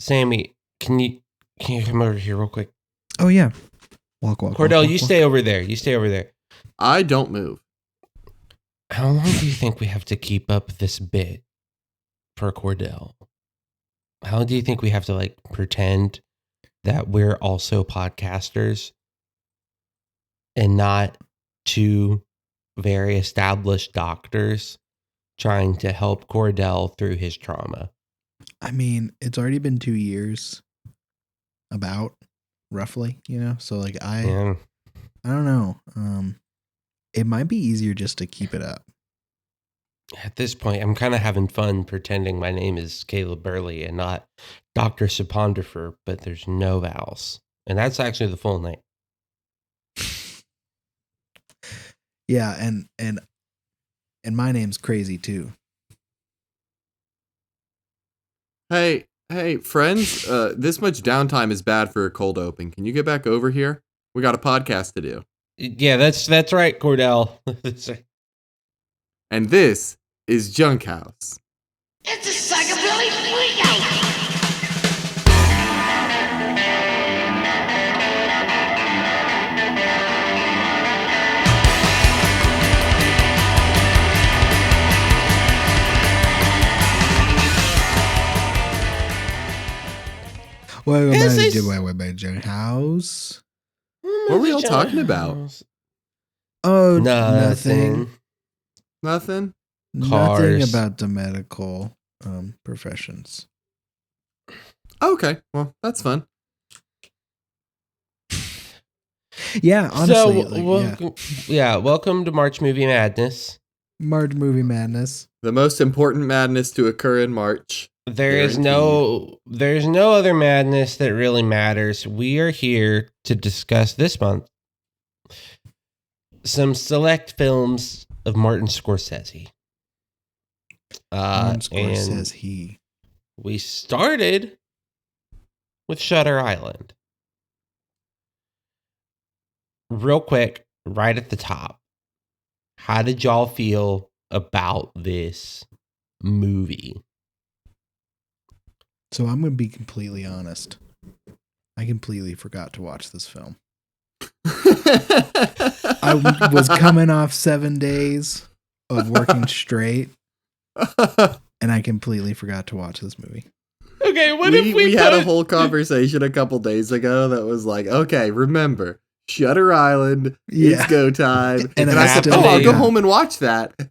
Sammy, can you come over here real quick? Oh yeah. Walk. Cordell, you stay over there. You stay over there. I don't move. How long do you think we have to keep up this bit for Cordell? How long do you think we have to like pretend that we're also podcasters and not two very established doctors trying to help Cordell through his trauma? I mean, it's already been 2 years, about roughly, So like I don't know. It might be easier just to keep it up. At this point, I'm kind of having fun pretending my name is Caleb Burley and not Dr. Saponderfer, but there's no vowels. And that's actually the full name. Yeah, and my name's crazy too. Hey, friends, this much downtime is bad for a cold open. Can you get back over here? We got a podcast to do. Yeah, that's right, Cordell. And this is Junk House. It's a psychobilly freakout! Welcome back to Junk House. What were we all talking about? Oh, Nothing. Nothing? Nothing about the medical professions. Okay, well, that's fun. Yeah, honestly. Welcome to March Movie Madness. March Movie Madness. The most important madness to occur in March. There's no other madness that really matters. We are here to discuss this month some select films of Martin Scorsese. Martin Scorsese. We started with Shutter Island. Real quick, right at the top. How did y'all feel about this movie? So I'm going to be completely honest. I completely forgot to watch this film. I was coming off 7 days of working straight, and I completely forgot to watch this movie. Okay, we had a whole conversation a couple days ago that was like, okay, remember, Shutter Island, it's go time. And I said, I'll go home and watch that. So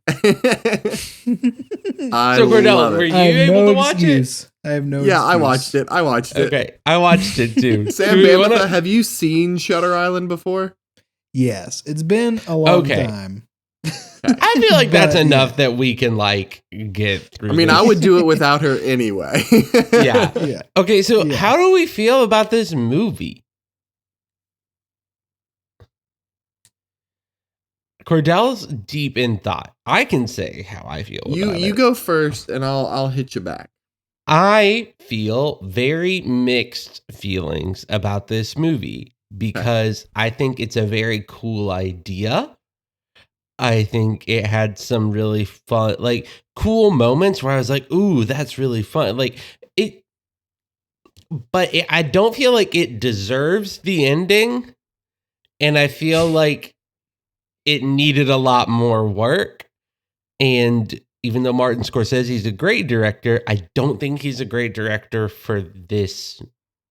Cordell, were you able to watch it? I have no excuse. Yeah, I watched it. Okay, I watched it too. Sam Bambatha, have you seen Shutter Island before? Yes, it's been a long time. I feel like that's enough that we can get through. I mean, I would do it without her anyway. Yeah. Okay, so how do we feel about this movie? Cordell's deep in thought. I can say how I feel about it. You go first, and I'll hit you back. I feel very mixed feelings about this movie because I think it's a very cool idea. I think it had some really fun, cool moments where I was like, ooh, that's really fun. I don't feel like it deserves the ending. And I feel like it needed a lot more work. And even though Martin Scorsese is a great director, I don't think he's a great director for this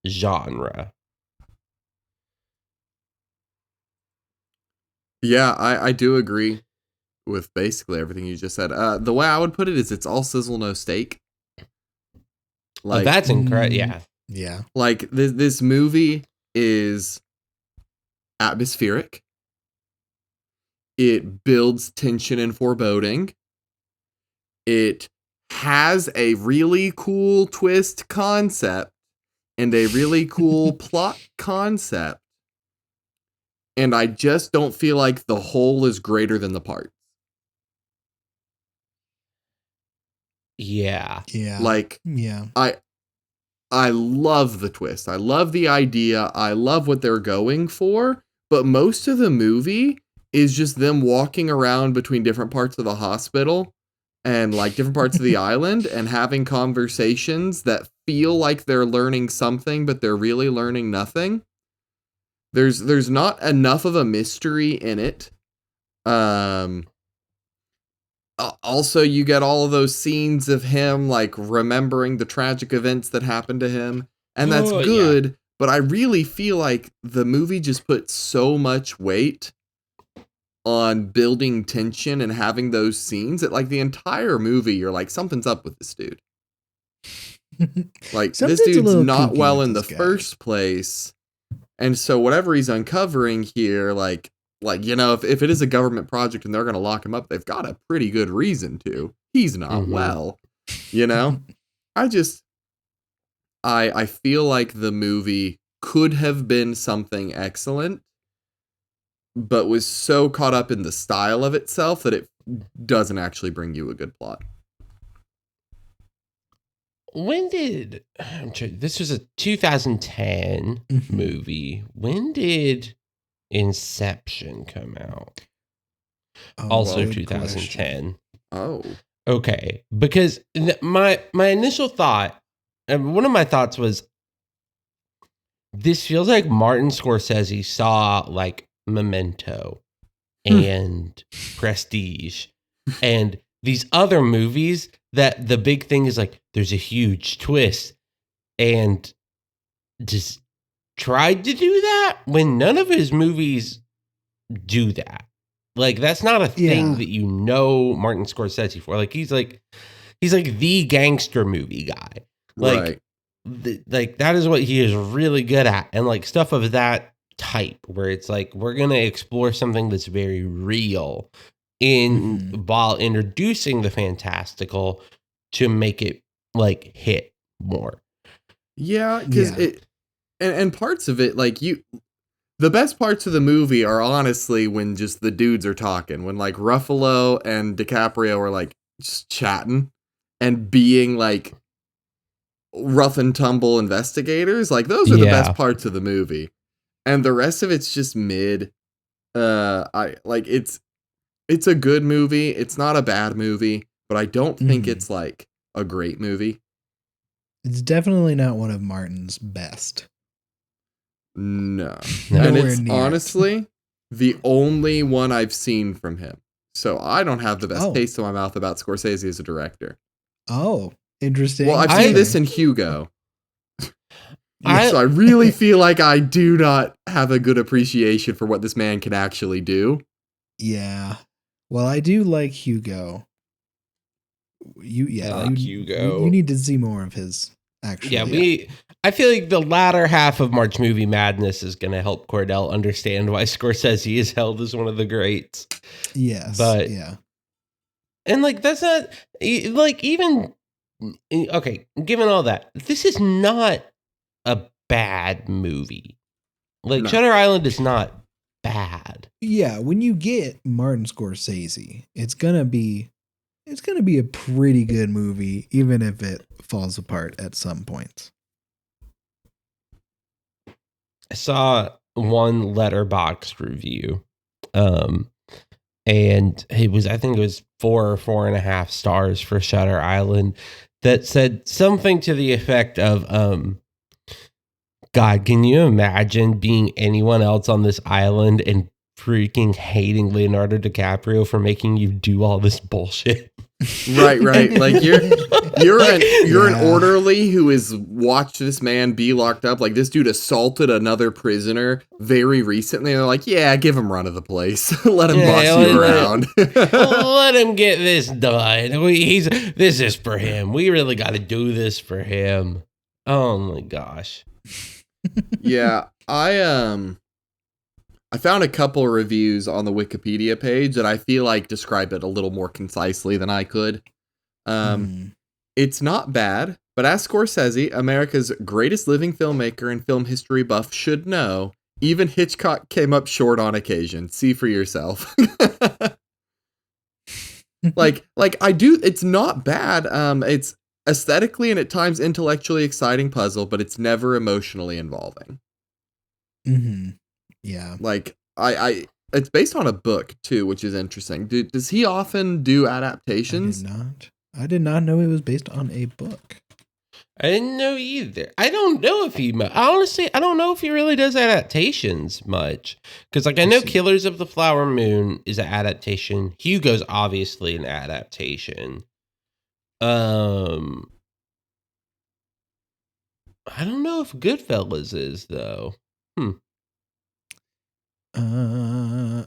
genre. Yeah, I do agree with basically everything you just said. The way I would put it is it's all sizzle, no steak. That's incredible. Yeah. Yeah. Like this movie is atmospheric. It builds tension and foreboding. It has a really cool twist concept and a really cool plot concept. And I just don't feel like the whole is greater than the parts. Yeah. Yeah. I love the twist. I love the idea. I love what they're going for. But most of the movie is just them walking around between different parts of the hospital and different parts of the island and having conversations that feel like they're learning something, but they're really learning nothing. There's not enough of a mystery in it. Also, you get all of those scenes of him like remembering the tragic events that happened to him, and that's good. Yeah. But I really feel like the movie just put so much weight on building tension and having those scenes that like the entire movie, you're like, something's up with this dude. Like this dude's not well in the first place. And so whatever he's uncovering here, like, you know, if it is a government project and they're going to lock him up, they've got a pretty good reason to. He's not well, you know? I feel like the movie could have been something excellent, but was so caught up in the style of itself that it doesn't actually bring you a good plot. This was a 2010 movie. When did Inception come out? Also 2010. Oh. Okay. Because my initial thought, one of my thoughts was, this feels like Martin Scorsese saw like Memento and Prestige and these other movies that the big thing is like, there's a huge twist, and just tried to do that when none of his movies do that. Like, that's not a thing that you know Martin Scorsese for. Like, he's like the gangster movie guy. Like, like that is what he is really good at. And like stuff of that type where it's like, we're going to explore something that's very real while introducing the fantastical to make it like hit more. Yeah, because and parts of it, like the best parts of the movie are honestly when just the dudes are talking, when like Ruffalo and DiCaprio are like just chatting and being like rough and tumble investigators. Like those are the best parts of the movie, and the rest of it's just mid. It's a good movie. It's not a bad movie, but I don't think it's like a great movie. It's definitely not one of Martin's best. No. And it's honestly the only one I've seen from him. So I don't have the best taste in my mouth about Scorsese as a director. Oh, interesting. Well, I've seen this in Hugo. So I really feel like I do not have a good appreciation for what this man can actually do. Yeah. Well, I do like Hugo. Hugo. You need to see more of his. Actually, I feel like the latter half of March Movie Madness is going to help Cordell understand why Scorsese is held as one of the greats. Yes, but and like that's not like even okay. Given all that, this is not a bad movie. Like Shutter Island is not bad. Yeah, when you get Martin Scorsese, it's gonna be a pretty good movie, even if it falls apart at some points. I saw one Letterboxd review, and I think it was 4 or 4.5 stars for Shutter Island, that said something to the effect of, God, can you imagine being anyone else on this island and freaking hating Leonardo DiCaprio for making you do all this bullshit? Right. Like you're an orderly who has watched this man be locked up. Like this dude assaulted another prisoner very recently. And they're like, yeah, give him run of the place. Let him boss you around. Let him get this done. This is for him. We really got to do this for him. Oh my gosh. Yeah, I found a couple of reviews on the Wikipedia page that I feel like describe it a little more concisely than I could. It's not bad, but as Scorsese, America's greatest living filmmaker and film history buff should know, even Hitchcock came up short on occasion. See for yourself. like I do, it's not bad. It's aesthetically and at times intellectually exciting puzzle, but it's never emotionally involving. Yeah. Like I it's based on a book too, which is interesting. Does he often do adaptations? I did not know it was based on a book. I didn't know either. I don't know if he. Honestly, I don't know if he really does adaptations much. Because, like, I know Killers of the Flower Moon is an adaptation. Hugo's obviously an adaptation. I don't know if Goodfellas is, though. Yeah,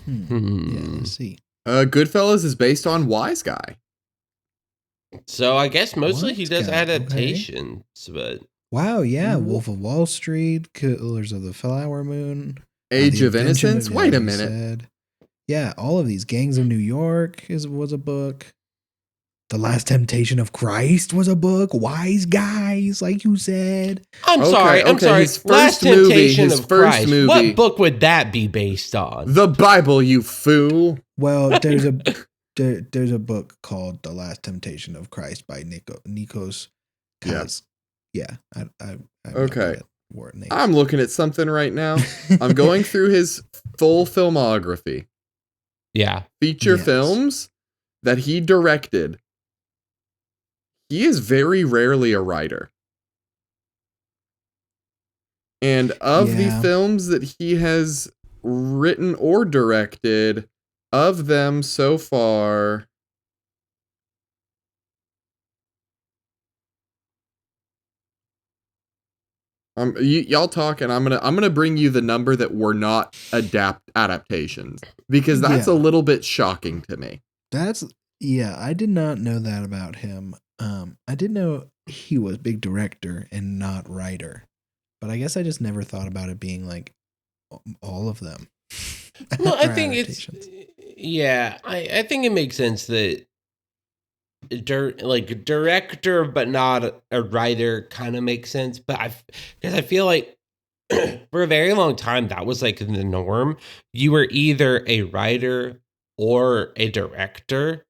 let's see. Goodfellas is based on Wise Guy. So I guess mostly he does adaptations, but wow, yeah, Wolf of Wall Street, Killers of the Flower Moon, Age of Innocence. Wait a minute. Yeah, all of these. Gangs of New York was a book. The Last Temptation of Christ was a book. Wise Guys, like you said. I'm sorry. His first Christ. Movie. What book would that be based on? The Bible, you fool. Well, there's a book called The Last Temptation of Christ by Nikos. Yes. Yeah. Okay. I'm looking at something right now. I'm going through his full filmography. Yeah. Feature films that he directed. He is very rarely a writer. And of the films that he has written or directed, of them so far, y'all talk, and I'm gonna bring you the number that were not adaptations, because that's a little bit shocking to me. I did not know that about him. I did know he was big director and not writer, but I guess I just never thought about it being like all of them. Well, I think I think it makes sense that director but not a writer kind of makes sense, but because I feel like for a very long time that was like the norm. You were either a writer or a director.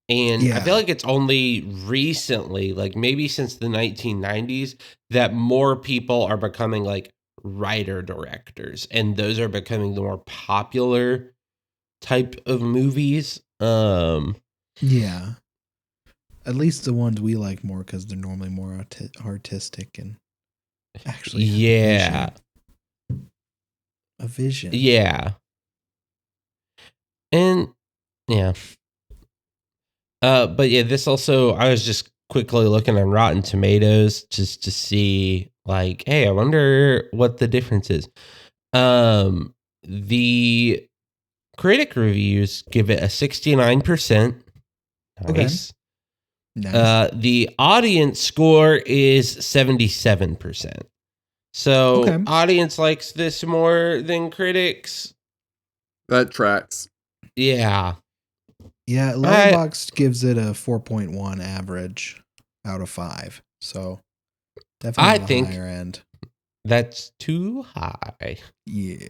And I feel like it's only recently, like maybe since the 1990s, that more people are becoming like writer directors, and those are becoming the more popular type of movies. Yeah, at least the ones we like more because they're normally more artistic and actually a vision. Yeah, and yeah. But yeah, this also, I was just quickly looking on Rotten Tomatoes just to see, like, hey, I wonder what the difference is. The critic reviews give it a 69%. Nice. Nice. The audience score is 77%. So audience likes this more than critics. That tracks. Yeah. Yeah, Letterboxd gives it a 4.1 average out of 5. So definitely on the higher end. That's too high. Yeah.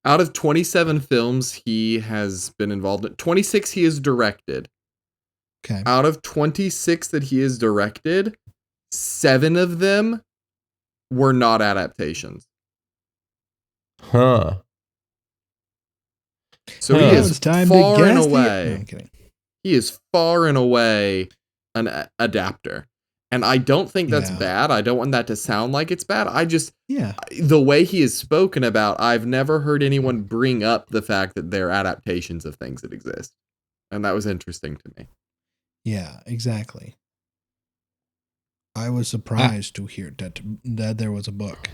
Out of 27 films he has been involved in, 26 he has directed. Okay. Out of 26 that he has directed, 7 of them were not adaptations. Huh. So he is far and away. No, I'm kidding. He is far and away an adapter. And I don't think that's bad. I don't want that to sound like it's bad. The way he is spoken about, I've never heard anyone bring up the fact that they're adaptations of things that exist. And that was interesting to me. Yeah, exactly. I was surprised to hear that there was a book.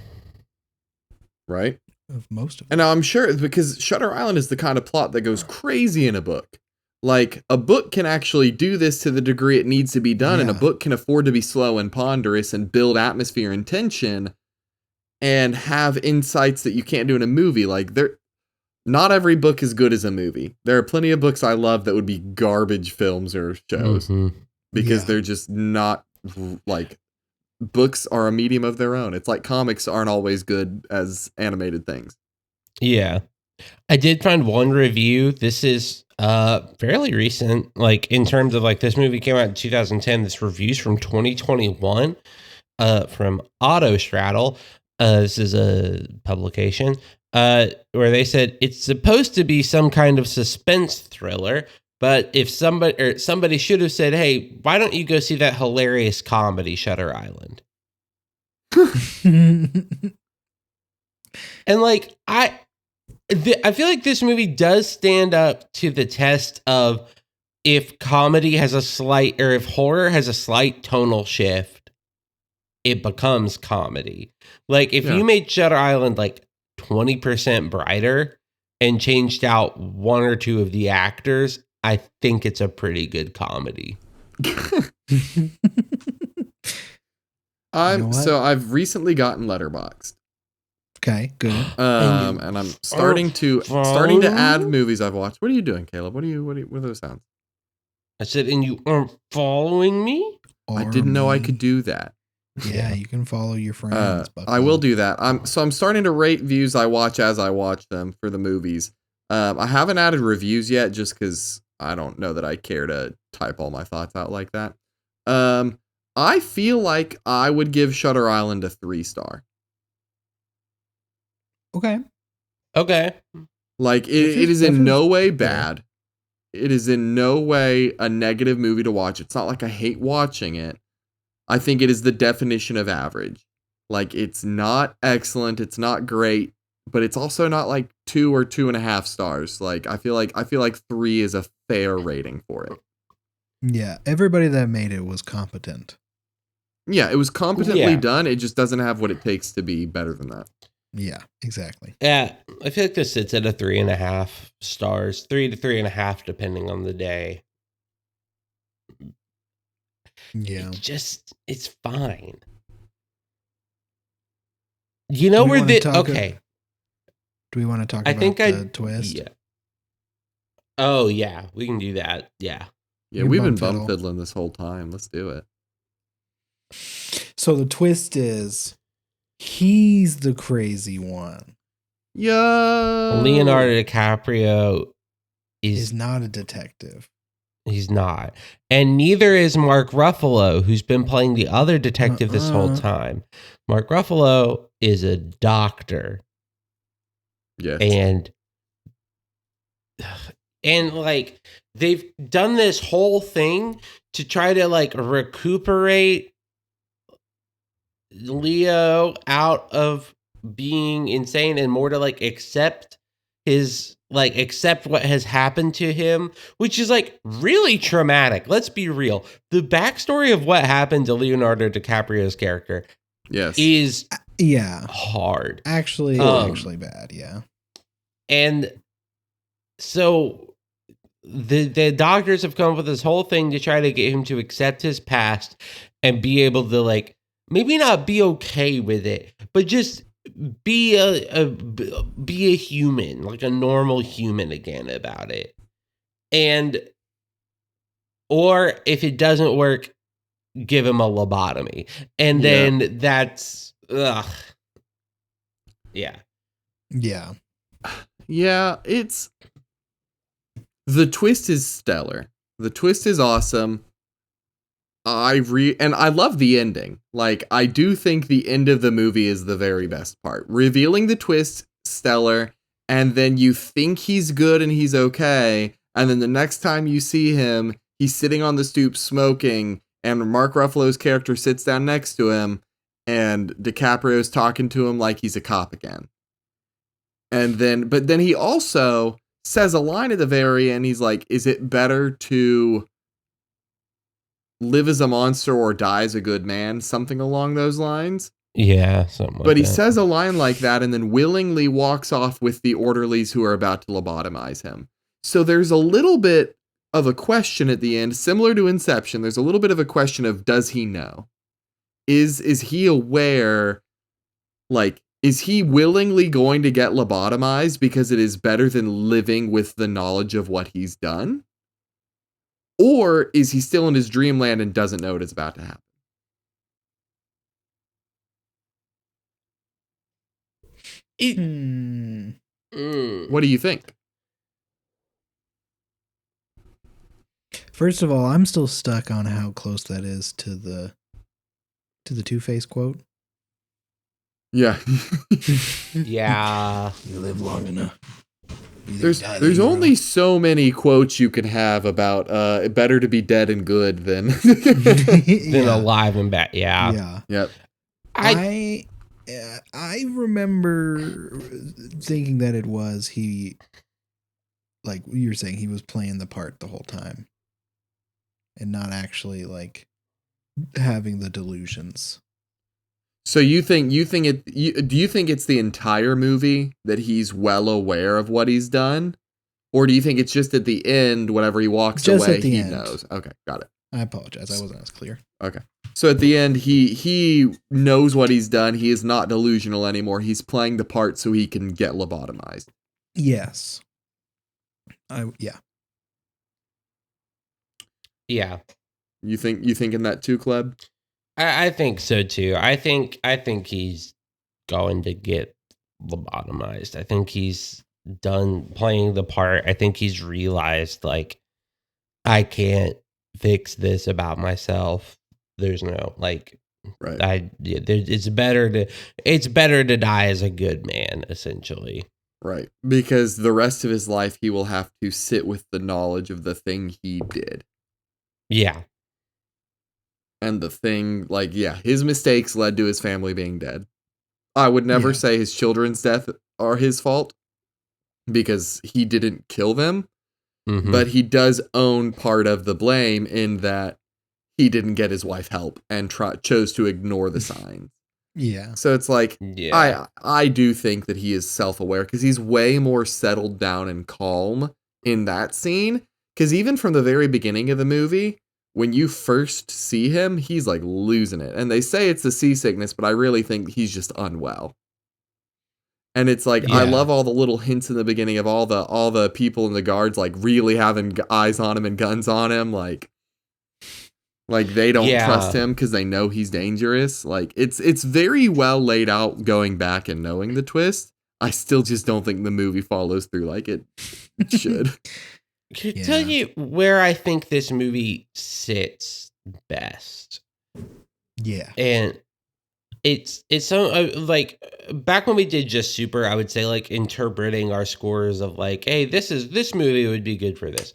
Right? Of most of them. And I'm sure it's because Shutter Island is the kind of plot that goes crazy in a book. Like, a book can actually do this to the degree it needs to be done, and a book can afford to be slow and ponderous and build atmosphere and tension and have insights that you can't do in a movie. Like, not every book is good as a movie. There are plenty of books I love that would be garbage films or shows because they're just not, like, books are a medium of their own. It's like comics aren't always good as animated things. Yeah. I did find one review. This is fairly recent, like in terms of like this movie came out in 2010. This review's from 2021 from Autostraddle. This is a publication where they said it's supposed to be some kind of suspense thriller, But if somebody should have said, "Hey, why don't you go see that hilarious comedy Shutter Island?" And like I feel like this movie does stand up to the test of if comedy has a slight, or if horror has a slight tonal shift, it becomes comedy. Like if Yeah. you made Shutter Island like 20% brighter and changed out one or two of the actors, I think it's a pretty good comedy. know what? So I've recently gotten Letterboxd. Okay, good. And I'm starting to add movies I've watched. What are you doing, Caleb? What are those sounds? I said, and you aren't following me? I didn't know I could do that. Yeah, you can follow your friends. I will do that. I'm starting to rate views I watch as I watch them for the movies. I haven't added reviews yet, just because I don't know that I care to type all my thoughts out like that. I feel like I would give Shutter Island a 3-star. Okay. Like it is in no way bad. It is in no way a negative movie to watch. It's not like I hate watching it. I think it is the definition of average. Like it's not excellent, it's not great, but it's also not like 2 or 2.5 stars. Like I feel like 3 is a fair rating for it. Yeah, everybody that made it was competent. Yeah, it was competently done. It just doesn't have what it takes to be better than that. Yeah, exactly. Yeah, I feel like this sits at a 3.5 stars, 3 to 3.5, depending on the day. Yeah. It's fine. You know where okay. Do we want to talk about the twist? Yeah. Oh yeah, we can do that. Yeah. Yeah, we've been bum fiddling this whole time. Let's do it. So the twist is he's the crazy one. Yo. Leonardo DiCaprio is not a detective. He's not. And neither is Mark Ruffalo, who's been playing the other detective this whole time. Mark Ruffalo is a doctor. Yes. And like they've done this whole thing to try to like recuperate Leo out of being insane and more to like accept what has happened to him, which is like really traumatic. Let's be real. The backstory of what happened to Leonardo DiCaprio's character is hard. Actually bad, yeah. And so the doctors have come up with this whole thing to try to get him to accept his past and be able to like maybe not be okay with it, but just be a human, like a normal human again about it. And or if it doesn't work, give him a lobotomy. And then that's Yeah. Yeah. Yeah, it's the twist is stellar. The twist is awesome. And I love the ending. Like, I do think the end of the movie is the very best part. Revealing the twist, stellar, and then you think he's good and he's okay, and then the next time you see him, he's sitting on the stoop smoking, and Mark Ruffalo's character sits down next to him, and DiCaprio's talking to him like he's a cop again. But then he also says a line at the very end, he's like, is it better to live as a monster or die as a good man? Something along those lines. Yeah, something like that. But he says a line like that and then willingly walks off with the orderlies who are about to lobotomize him. So there's a little bit of a question at the end, similar to Inception. There's a little bit of a question of, does he know? Is he aware? Like, is he willingly going to get lobotomized because it is better than living with the knowledge of what he's done? Or is he still in his dreamland and doesn't know what is about to happen? What do you think? First of all, I'm still stuck on how close that is to the Two-Face quote. Yeah. Yeah. You live long enough. There's only so many quotes you can have about better to be dead and good than alive and back. Yeah. Yep. I remember thinking that it was he, like you were saying, he was playing the part the whole time and not actually like having the delusions. So do you think it's the entire movie that he's well aware of what he's done? Or do you think it's just at the end, whenever he walks Just away, at the he end. knows? Okay, got it. I apologize. I wasn't as clear. Okay. So at the end, he knows what he's done. He is not delusional anymore. He's playing the part so he can get lobotomized. Yes. Yeah. You thinking that too, Kleb? I think so too. I think he's going to get lobotomized. I think he's done playing the part. I think he's realized, like, I can't fix this about myself. There's no, like, right. It's better to die as a good man, essentially. Right. Because the rest of his life he will have to sit with the knowledge of the thing he did. Yeah. And the thing, like, yeah, his mistakes led to his family being dead. I would never say his children's death are his fault because he didn't kill them, but he does own part of the blame in that he didn't get his wife help and chose to ignore the signs. Yeah. So it's like, I do think that he is self-aware because he's way more settled down and calm in that scene. Because even from the very beginning of the movie, when you first see him, he's like losing it. And they say it's the seasickness, but I really think he's just unwell. And it's like, I love all the little hints in the beginning of all the people in the guards, like really having eyes on him and guns on him. Like they don't trust him because they know he's dangerous. Like it's very well laid out going back and knowing the twist. I still just don't think the movie follows through like it should. Can I tell you where I think this movie sits best? Yeah. And it's so like back when we did Just Super, I would say like interpreting our scores of like, hey, this movie would be good for this.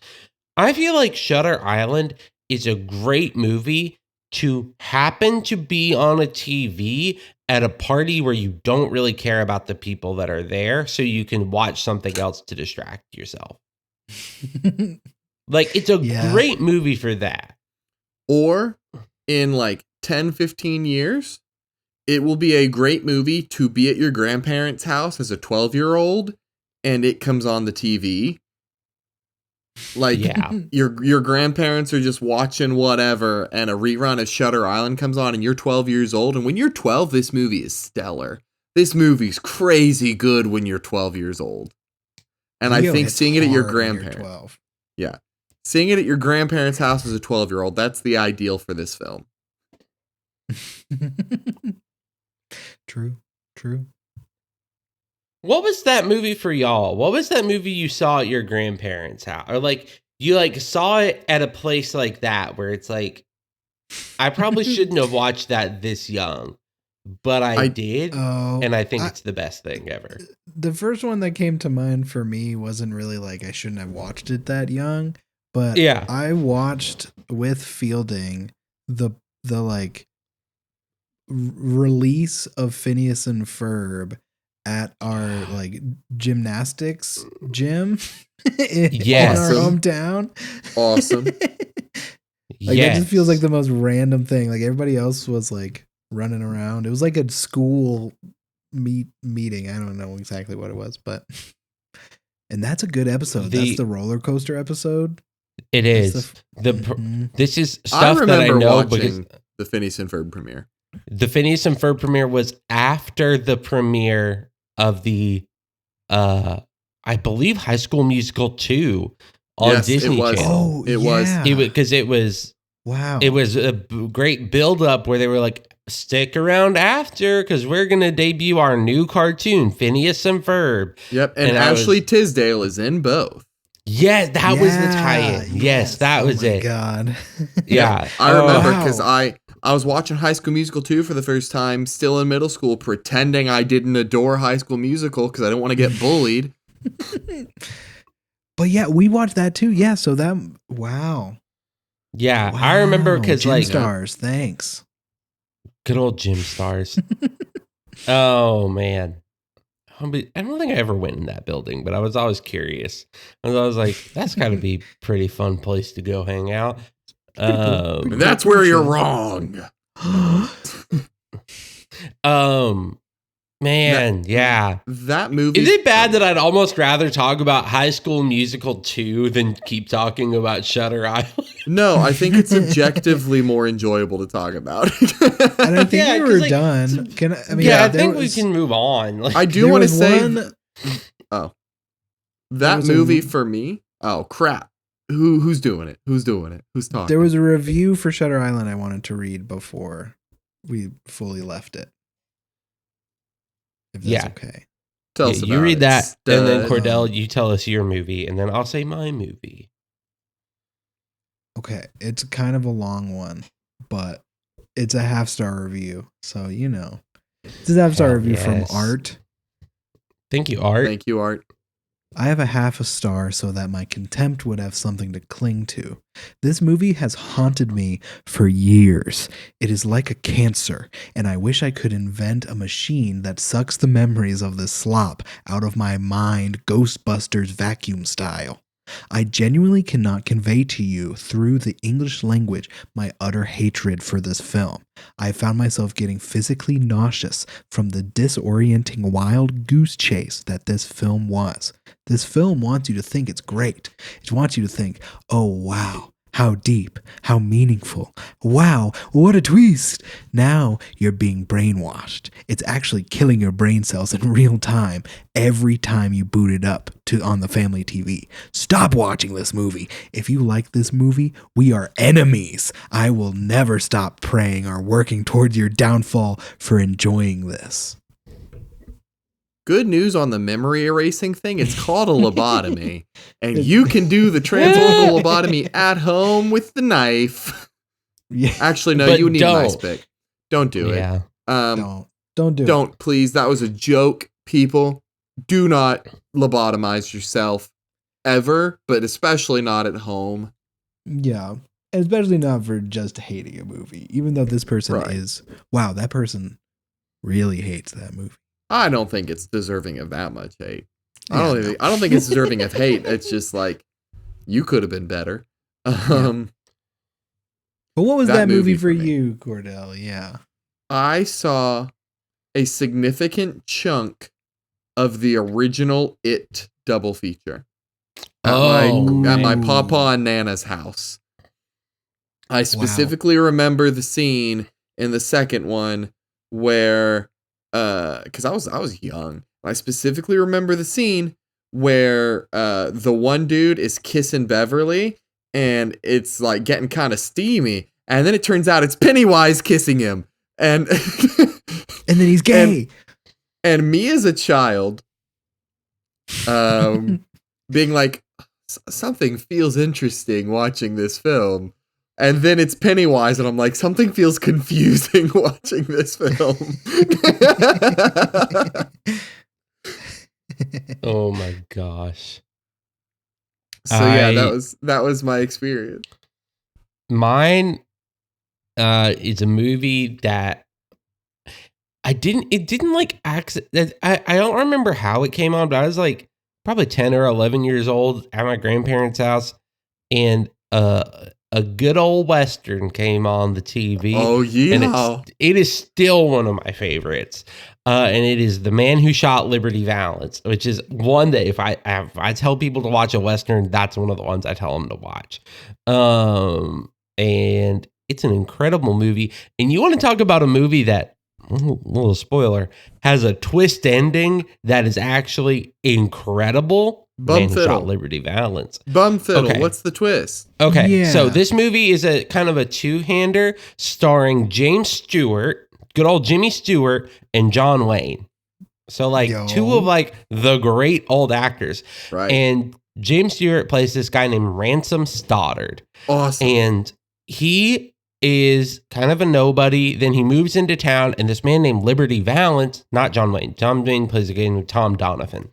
I feel like Shutter Island is a great movie to happen to be on a TV at a party where you don't really care about the people that are there, so you can watch something else to distract yourself. Like, it's a great movie for that. Or in like 10, 15 years, it will be a great movie to be at your grandparents' house as a 12-year-old and it comes on the TV. Like, your grandparents are just watching whatever and a rerun of Shutter Island comes on and you're 12 years old. And when you're 12, this movie is stellar. This movie's crazy good when you're 12 years old. And I think seeing it at your grandparents. Yeah. Seeing it at your grandparents' house as a 12-year-old, that's the ideal for this film. True. What was that movie for y'all? What was that movie you saw at your grandparents' house? Or like you like saw it at a place like that where it's like, I probably shouldn't have watched that this young, but I did. And I think it's the best thing ever. The first one that came to mind for me wasn't really like I shouldn't have watched it that young, but I watched with Fielding the like release of Phineas and Ferb at our like gymnastics gym in our hometown. Awesome. Like it just feels like the most random thing. Like everybody else was like running around. It was like a school meeting. I don't know exactly what it was, but and that's a good episode. That's the roller coaster episode. It is. This is stuff that I know because the Phineas and Ferb premiere. The Phineas and Ferb premiere was after the premiere of the I believe High School Musical 2 on Disney Channel. Oh, it was because it was wow. It was a great build up where they were like, stick around after because we're gonna debut our new cartoon, Phineas and Ferb. Yep, and Ashley Tisdale is in both. Yeah, that was the tie-in. Yes, that was it. God. Yeah. I remember because I was watching High School Musical 2 for the first time, still in middle school, pretending I didn't adore High School Musical because I didn't want to get bullied. But yeah, we watched that too. Yeah, so that wow. Yeah, I remember Wow, because Gym like Stars, thanks. good old Gym Stars. Oh man, I don't think I ever went in that building, but I was always curious. And I was like, that's got to be a pretty fun place to go hang out. That's where you're wrong. Man, yeah. That movie. Is it bad that I'd almost rather talk about High School Musical 2 than keep talking about Shutter Island? No, I think it's objectively more enjoyable to talk about. And I think Yeah, we 'cause, were like, done. I think we can move on. Like, I do there want to was say, one- that was a- movie for me. Oh crap! Who's doing it? Who's doing it? Who's talking? There was a review for Shutter Island I wanted to read before we fully left it. If that's Yeah. okay. Tell us you about read it, that, and then stud. Cordell, you tell us your movie, and then I'll say my movie. Okay. It's kind of a long one, but it's a 1/2-star review. So, you know. It's a 1/2-star Hell review from yes. Art. Thank you, Art. Thank you, Art. I have a 1/2 star so that my contempt would have something to cling to. This movie has haunted me for years. It is like a cancer, and I wish I could invent a machine that sucks the memories of this slop out of my mind, Ghostbusters vacuum style. I genuinely cannot convey to you through the English language my utter hatred for this film. I found myself getting physically nauseous from the disorienting wild goose chase that this film was. This film wants you to think it's great. It wants you to think, oh wow, how deep, how meaningful. Wow, what a twist. Now you're being brainwashed. It's actually killing your brain cells in real time every time you boot it up on the family TV. Stop watching this movie. If you like this movie, we are enemies. I will never stop praying or working towards your downfall for enjoying this. Good news on the memory erasing thing. It's called a lobotomy, and you can do the transorbital lobotomy at home with the knife. Yeah. Actually, no, But you need an don't. ice pick. Don't do it. Yeah. Don't do it. Don't, please. That was a joke, people. Do not lobotomize yourself ever, but especially not at home. Yeah. And especially not for just hating a movie. Even though this person Right. is, wow, that person really hates that movie. I don't think it's deserving of that much hate. Yeah, I don't think it's deserving of hate. It's just like you could have been better. But what was that that movie movie for for me. you, Cordell? Yeah. I saw a significant of the original It double feature at my man. papa and nana's house. I specifically remember the scene in the second one where because I was young. I specifically remember the scene where the one dude is kissing Beverly and it's like getting kind of steamy, and then it turns out it's Pennywise kissing him, and And then he's gay. and me as a child being like, something feels interesting watching this film. And then it's Pennywise, and I'm like, something feels confusing watching this film. Oh my gosh. So yeah, that was my experience. Mine is a movie that it didn't like accident. I don't remember how it came on, but I was like probably 10 or 11 years old at my grandparents' house, and a good old Western came on the TV. Oh yeah. And it is still one of my favorites. And it is The Man Who Shot Liberty Valance, which is one that if I tell people to watch a Western, that's one of the ones I tell them to watch. And it's an incredible movie. And you want to talk about a movie that, little spoiler, has a twist ending that is actually incredible. Bum Man Who Fiddle. Shot Liberty Valance. Bum Fiddle. Okay. What's the twist? Okay, Yeah. so this movie is a kind of a two-hander starring James Stewart, good old Jimmy Stewart, and John Wayne. So like Yo. two of like the great old actors. Right. And James Stewart plays this guy named Ransom Stoddard. Awesome. And he is kind of a nobody. Then he moves into town, and this man named Liberty Valance, not John Wayne. John Wayne plays a guy named Tom Donovan.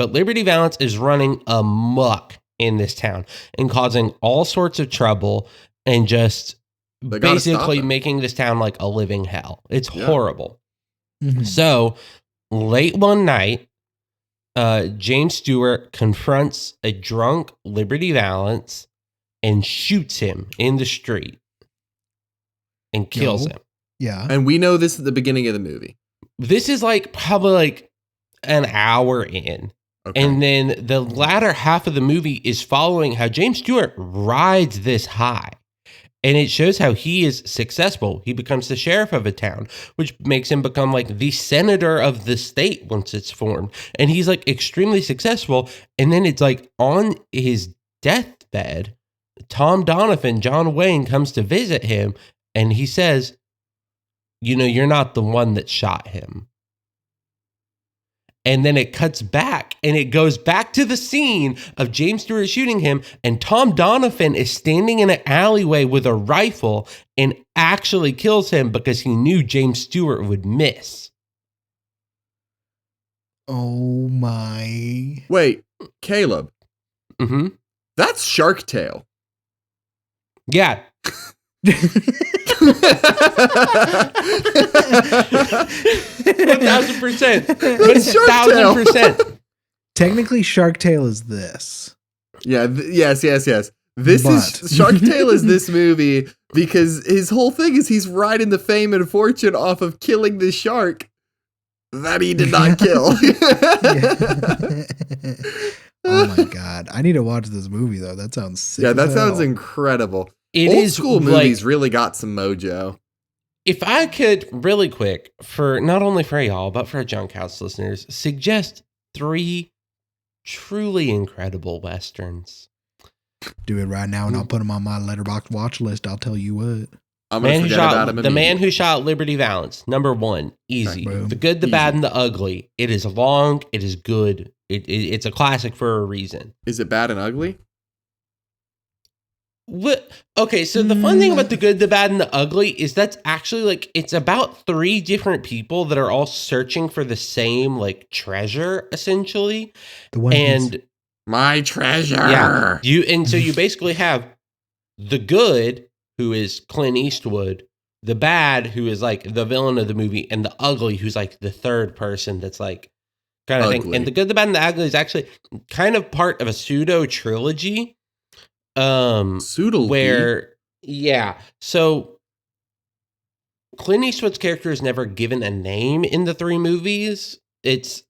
But Liberty Valance is running amok in this town and causing all sorts of trouble and just They gotta stop basically him. making this town like a living hell. It's Yeah. horrible. Mhm. So late one night, James Stewart confronts a drunk Liberty Valance and shoots him in the street and kills Yo. him. Yeah. And we know this at the beginning of the movie. This is like probably like an hour in. Okay. And then the latter half of the movie is following how James Stewart rides this high. And it shows how he is successful. He becomes the sheriff of a town, which makes him become like the senator of the state once it's formed. And he's like extremely successful. And then it's like on his deathbed, Tom Donovan, John Wayne, comes to visit him. And he says, you know, you're not the one that shot him. And then it cuts back and it goes back to the scene of James Stewart shooting him. And Tom Donovan is standing in an alleyway with a rifle and actually kills him because he knew James Stewart would miss. Oh my. Wait, Caleb, Mm-hmm. that's Shark Tale. Yeah. 1,000%. But it's Shark Tale. 1,000%. Technically, Shark Tale is this. Yeah, yes. This But- is Shark Tale is this movie because his whole thing is he's riding the fame and fortune off of killing the shark that he did not kill. Oh my god. I need to watch this movie though. That sounds sick. Yeah, that as sounds hell. incredible. It Old is school like, movies really got some mojo. if I could really quick, for not only for y'all, but for our Junk House listeners, suggest 3 truly incredible Westerns. Do it right now and I'll put them on my Letterboxd watch list. I'll tell you what. I'm gonna forget about him. The Man Who Shot Liberty Valance, number 1, easy. Boom. The Good, the Easy. Bad, and the Ugly. It is long. It is good. It's a classic for a reason. Is it bad and ugly? What? Okay, so the fun thing about The Good, the Bad, and the Ugly is that's actually like it's about 3 different people that are all searching for the same like treasure, essentially. The one And My treasure. yeah, so you basically have the good, who is Clint Eastwood, the bad, who is like the villain of the movie, and the ugly, who's like the third person that's like kind of thing. Ugly. And The Good, the Bad, and the Ugly is actually kind of part of a pseudo trilogy. Pseudo Where, yeah. So Clint Eastwood's character is never given a name in the 3 movies. It's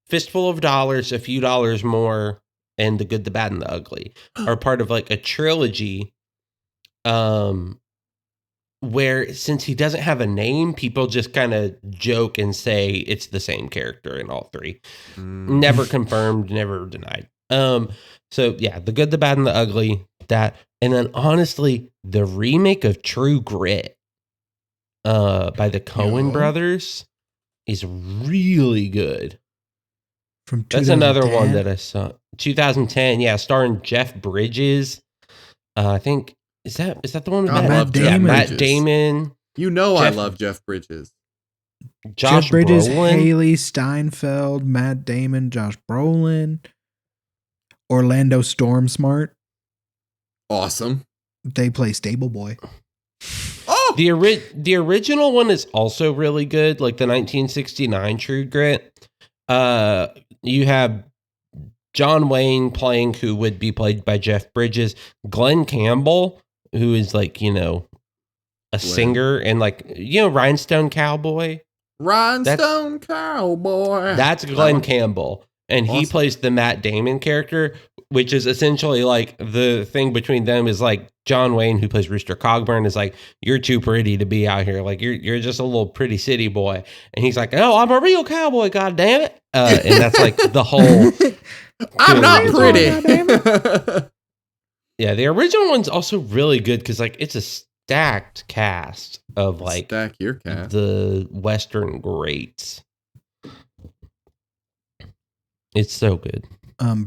Fistful of Dollars, A Few Dollars More, and The Good, the Bad, and the Ugly are part of like a trilogy. Where since he doesn't have a name, people just kind of joke and say it's the same character in all 3. Never confirmed, never denied. So yeah, The Good, the Bad, and the Ugly, that, and then honestly, the remake of True Grit, by the Coen Yo. brothers is really good. From That's another 2010? one that I saw. 2010, yeah, starring Jeff Bridges. I think is that the one with I Matt, love yeah, Jeff Matt Bridges. Damon, You know I Jeff- love Jeff Bridges. Josh Jeff Bridges, Brolin. Haley Steinfeld, Matt Damon, Josh Brolin, Orlando Stormsmart. Awesome. They play Stable Boy. Oh, The original one is also really good, like the 1969 True Grit. You have John Wayne playing, who would be played by Jeff Bridges, Glenn Campbell, who is like, you know, a singer, and like, you know, Rhinestone Cowboy. Rhinestone Cowboy. That's Glenn Campbell. And he Awesome. plays the Matt Damon character, which is essentially like the thing between them is like John Wayne, who plays Rooster Cogburn, is like, you're too pretty to be out here. Like you're just a little pretty city boy. And he's like, oh, I'm a real cowboy, god damn it. And that's like the whole I'm not Cool. pretty. yeah, the original one's also really good because like it's a stacked cast of like Stack your cat. the Western greats. It's so good.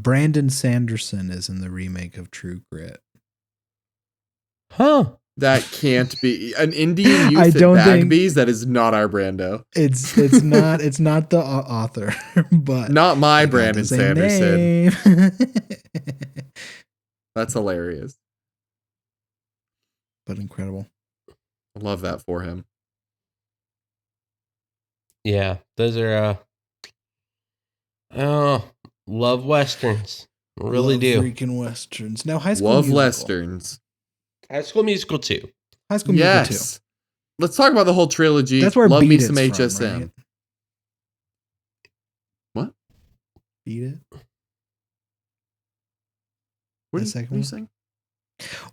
Brandon Sanderson is in the remake of True Grit. Huh. That can't be an Indian youth I at don't think- Bagby's. That is not our Brando. It's not the author, but Not my they got Brandon the same Sanderson. name. That's hilarious. But incredible. I love that for him. Yeah, those are love westerns. Really Love do. freaking westerns. Now, High School Love Musical. westerns. High School Musical 2. High School Musical 2. Yes. Let's talk about the whole trilogy. That's where Love Beat me It's some from, HSM. right? What? Beat It. What The are you second one? saying?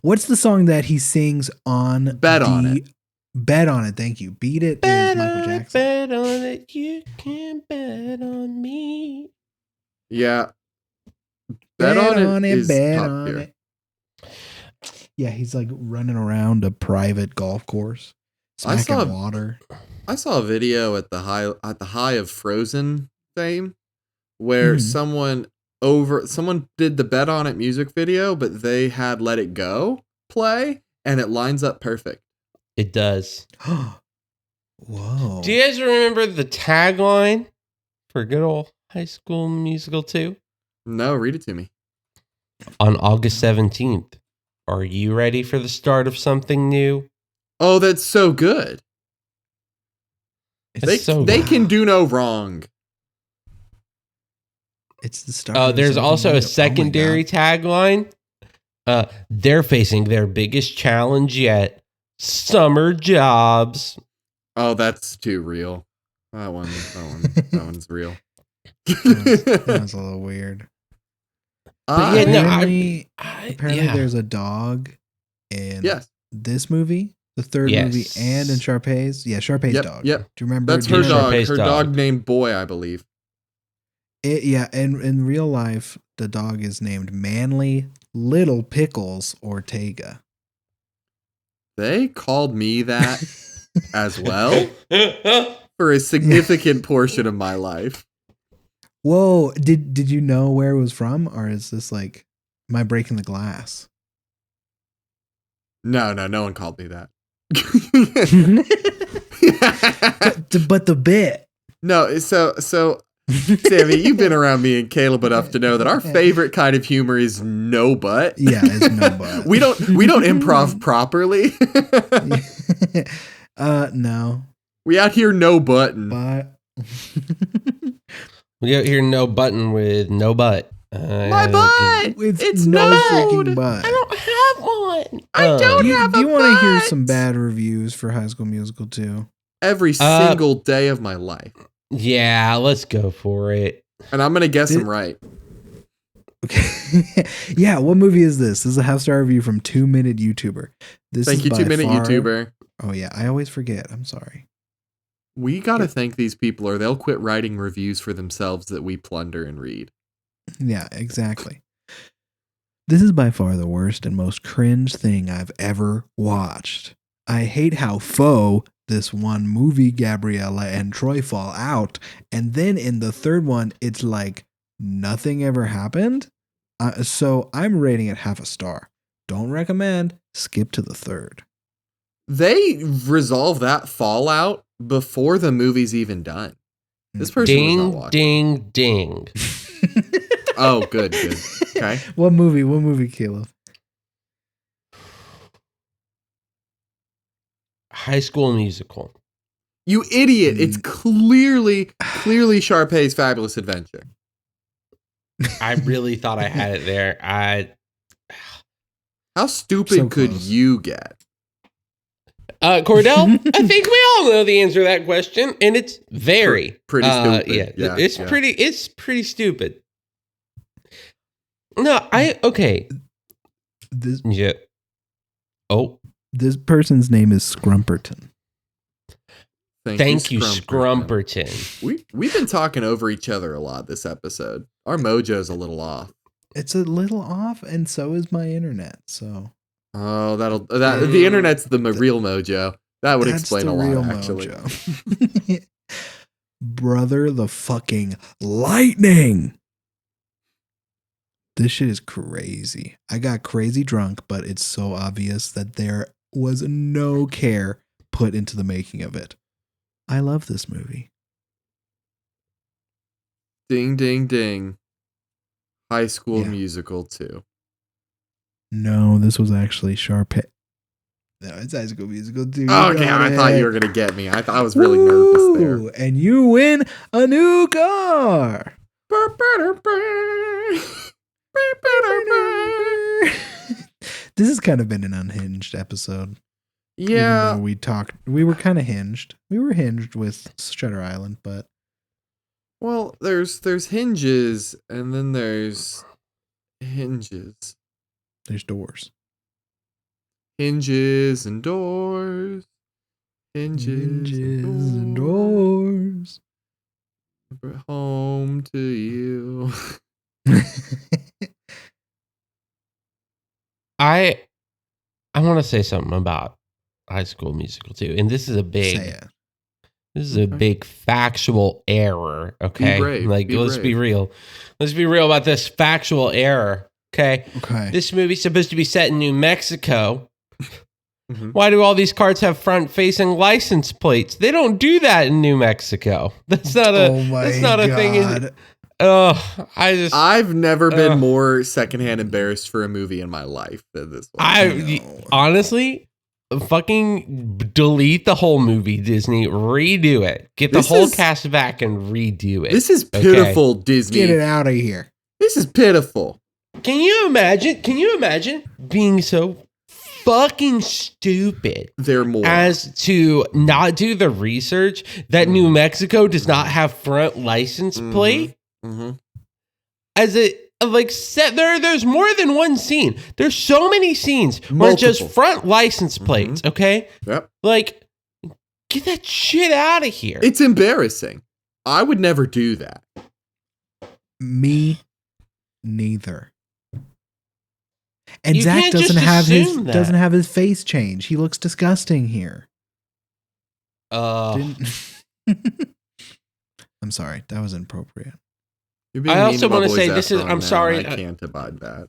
What's the song that he sings on? Bet on It. Bet on It. Thank you. Beat It is Michael Jackson. Bet on it. You can bet on me. Yeah. Bet on it is bet top on tier. it. Yeah, he's like running around a private golf course, I smacking saw- water. I saw a video at the high of Frozen fame where someone did the Bet on It music video, but they had Let It Go play, and it lines up perfect. It does. Whoa. Do you guys remember the tagline for good old High School Musical 2? No, read it to me. On August 17th, are you ready for the start of something new? Oh, that's so good. It's They can do no wrong. It's the start. There's also a secondary tagline. They're facing their biggest challenge yet. Summer jobs. Oh, that's too real. That one's real. That was a little weird. But yeah, no, Apparently, yeah. there's a dog in Yes. this movie, the third Yes. movie, and in Sharpay's. Yeah, Sharpay's dog. Yep. Do you remember? That's Do you her remember? dog. Sharpay's Her dog. dog named Boy, I believe. Yeah, and in real life, the dog is named Manly Little Pickles Ortega. They called me that as well for a significant portion of my life. Whoa, did you know where it was from, or is this like, am I breaking the glass? No one called me that. But the bit. No, so Sammy, you've been around me and Caleb enough to know that our favorite kind of humor is no but. Yeah, it's no but. we don't improv properly. No. We out here no button. But We out here no button with no butt. My butt. It's no no freaking butt. I don't have one. I don't Do have you a want to hear butt. some bad reviews for High School Musical 2? Every single day of my life. Yeah, let's go for it. And I'm gonna guess them right. Okay. Yeah, what movie is this? This is a half-star review from 2 Minute YouTuber. This Thank is you, by 2 Minute far- YouTuber. Oh yeah, I always forget. I'm sorry. We gotta thank these people or they'll quit writing reviews for themselves that we plunder and read. Yeah, exactly. This is by far the worst and most cringe thing I've ever watched. I hate how faux this one movie Gabriella and Troy fall out, and then in the third one, it's like nothing ever happened. So I'm rating it half a star. Don't recommend. Skip to the third. They resolve that fallout before the movie's even done. This person was not Ding, watching. ding, ding. Oh, good. Okay. What movie, Caleb? High School Musical. You idiot. It's clearly Sharpay's Fabulous Adventure. I really thought I had it there. How stupid So could close. you get? Cordell, I think we all know the answer to that question, and it's very Pretty stupid. Yeah, it's pretty stupid. No, okay. This Yeah. Oh, this person's name is Scrumperton. thank you, Scrumperton. Scrumperton. We've been talking over each other a lot this episode. Our mojo's a little off. It's a little off, and so is my internet. So Oh, the internet's the real mojo. That would that's explain the a lot, real actually. mojo. Brother, the fucking lightning. This shit is crazy. I got crazy drunk, but it's so obvious that they're was no care put into the making of it. I love this movie. Ding, ding, ding. High School Musical 2. No, this was actually Sharpay. No, it's High School Musical 2. Oh, okay, I thought you were going to get me. I was really nervous there. And you win a new car. This has kind of been an unhinged episode. Yeah. Even though we were kind of hinged. We were hinged with Shutter Island, but. Well, there's hinges, and then there's hinges. There's doors. Hinges and doors. Hinges and doors. Home to you. I want to say something about High School Musical 2, and this is a big factual error. Okay, let's be real. Let's be real about this factual error. Okay. This movie's supposed to be set in New Mexico. Mm-hmm. Why do all these cars have front-facing license plates? They don't do that in New Mexico. That's not a thing. I've never been more secondhand embarrassed for a movie in my life than this one. Honestly, fucking delete the whole movie, Disney. Redo it. Get the whole cast back and redo it. This is pitiful, Disney. Get it out of here. This is pitiful. Can you imagine being so fucking stupid as to not do the research that New Mexico does not have front license plate? Mm-hmm. As it there's more than one scene. There's so many scenes where it's just front license plates. Mm-hmm. Okay, yep. Get that shit out of here. It's embarrassing. I would never do that. Me neither. And Zach doesn't have his face change. He looks disgusting here. I'm sorry, that was inappropriate. I also want to say this is. I'm sorry. I can't abide that.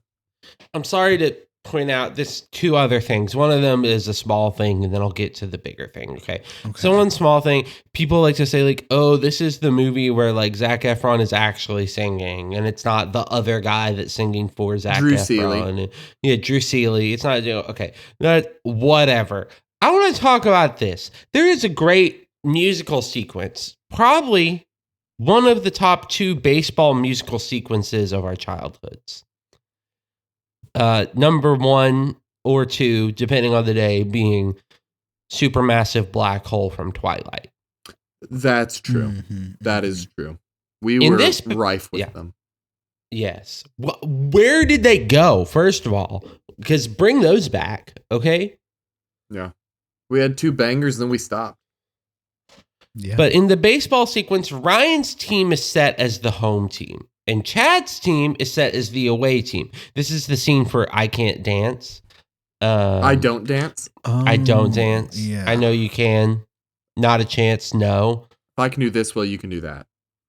I'm sorry to point out this two other things. One of them is a small thing, and then I'll get to the bigger thing. Okay. So one small thing, people like to say oh, this is the movie where Zac Efron is actually singing, and it's not the other guy that's singing for Zac Efron. Seeley. Yeah, Drew Seeley. It's not okay. That whatever. I want to talk about this. There is a great musical sequence, probably one of the top 2 baseball musical sequences of our childhoods. Number 1 or 2, depending on the day, being Supermassive Black Hole from Twilight. That's true. Mm-hmm. That is true. We were rife with them. Yes. Where did they go, first of all? Because bring those back, okay? Yeah. We had 2 bangers, then we stopped. Yeah. But in the baseball sequence, Ryan's team is set as the home team, and Chad's team is set as the away team. This is the scene for I Can't Dance. I Don't Dance. I Don't Dance. Yeah. I Know You Can. Not a Chance. No. If I can do this, well, you can do that.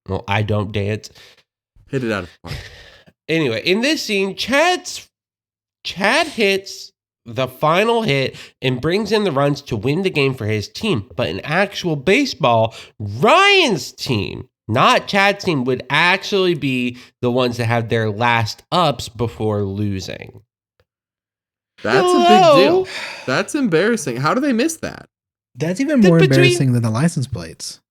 Well, I Don't Dance. Hit it out of the park. Anyway, in this scene, Chad hits the final hit and brings in the runs to win the game for his team. But in actual baseball, Ryan's team, not Chad's team, would actually be the ones that have their last ups before losing. That's a big deal. That's embarrassing. How do they miss that? That's even more embarrassing than the license plates.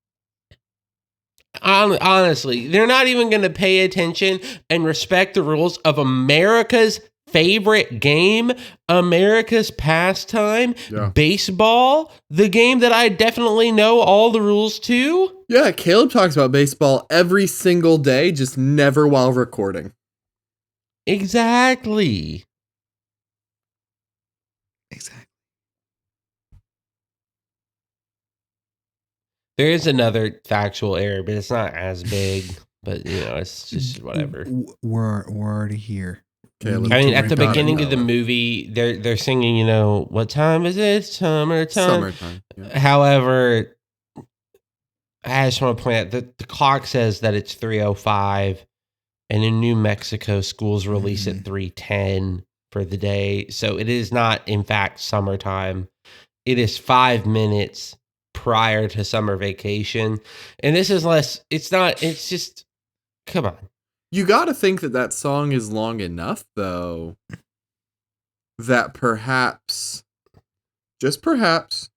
Honestly, they're not even going to pay attention and respect the rules of America's favorite game, America's pastime, baseball, the game that I definitely know all the rules to. Yeah, Caleb talks about baseball every single day, just never while recording. Exactly. There is another factual error, but it's not as big. But it's just whatever. We're already here. Caleb, I mean, at the beginning of the movie, they're singing, what time is it? Summertime. Yeah. However, I just want to point out that the clock says that it's 3:05, and in New Mexico, schools release at 3:10. for the day. So it is not, in fact, summertime. It is 5 minutes prior to summer vacation. And this is less, it's not, it's just, come on. You got to think that song is long enough, though, that perhaps, just perhaps,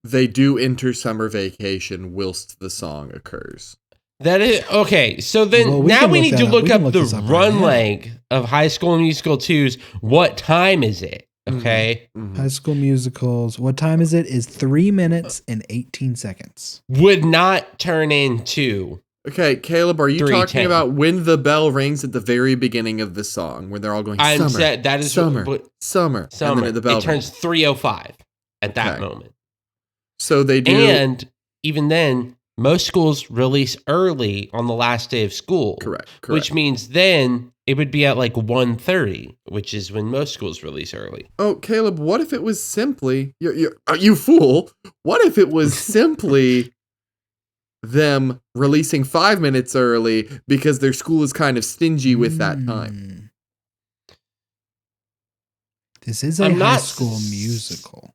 they do enter summer vacation whilst the song occurs. That is okay. So then now we need to look up the run length of High School Musical 2's What Time Is It? Okay. Mm-hmm. High School Musicals. What time is it? Is 3 minutes and 18 seconds. Would not turn into. Okay, Caleb, are you 3:10. talking about when the bell rings at the very beginning of the song, when they're all going, I'm summer, set, that is summer, what, summer, and then the bell it turns 3:05 at that moment. So they do. And even then, most schools release early on the last day of school. Correct. Which means then it would be at like 1:30, which is when most schools release early. Oh, Caleb, what if it was simply, you fool, what if it was simply them releasing 5 minutes early because their school is kind of stingy with that time? This is a High School Musical.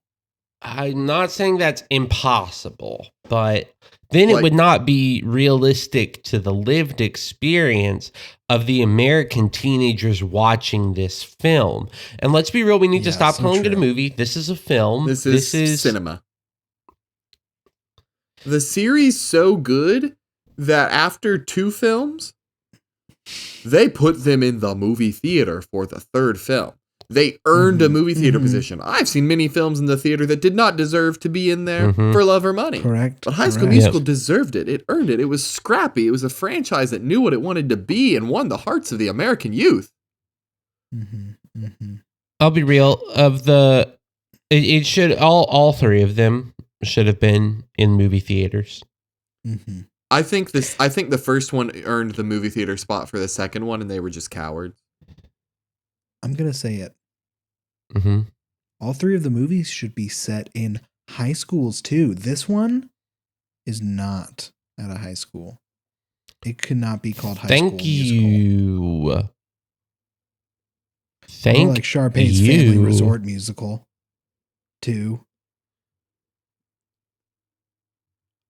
I'm not saying that's impossible, but then it would not be realistic to the lived experience of the American teenagers watching this film. And let's be real, we need to stop calling it a movie. This is a film. This is cinema. The series so good that after 2 films, they put them in the movie theater for the 3rd film. They earned a movie theater position. I've seen many films in the theater that did not deserve to be in there for love or money. Correct. But High School Musical deserved it. It earned it. It was scrappy. It was a franchise that knew what it wanted to be and won the hearts of the American youth. I'll be real. It should all 3 of them should have been in movie theaters. I think the first one earned the movie theater spot for the second one, and they were just cowards. I'm gonna say it. All 3 of the movies should be set in high schools too. This one is not at a high school. It could not be called High School Musical. Thank you. More like Sharpay's Family Resort Musical 2.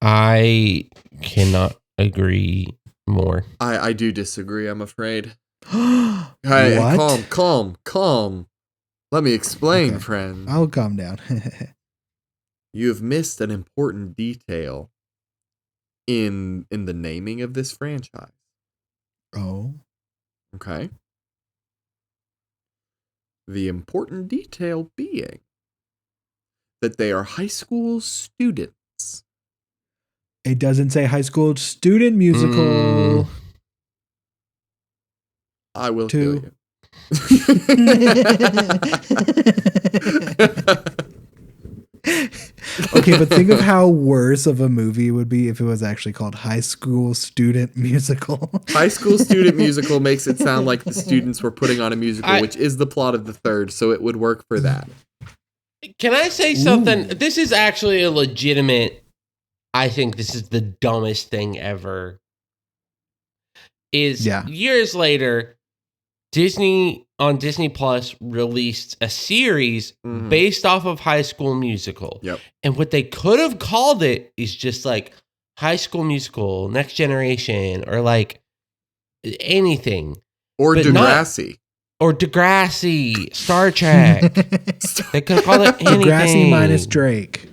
I cannot agree more. I do disagree, I'm afraid. Hey, calm. Let me explain, friend. I'll calm down. You have missed an important detail in the naming of this franchise. Oh. Okay. The important detail being that they are high school students. It doesn't say High School Student Musical. I will kill you. Okay, but think of how worse of a movie it would be if it was actually called High School Student Musical. High School Student Musical makes it sound like the students were putting on a musical, which is the plot of the 3rd, so it would work for that. Can I say something? This is actually a legitimate, I think this is the dumbest thing ever. Years later, Disney on Disney Plus released a series based off of High School Musical. Yep. And what they could have called it is just like High School Musical, Next Generation, or like anything. Or Degrassi. Or Degrassi, Star Trek. They could have called it anything. Degrassi minus Drake.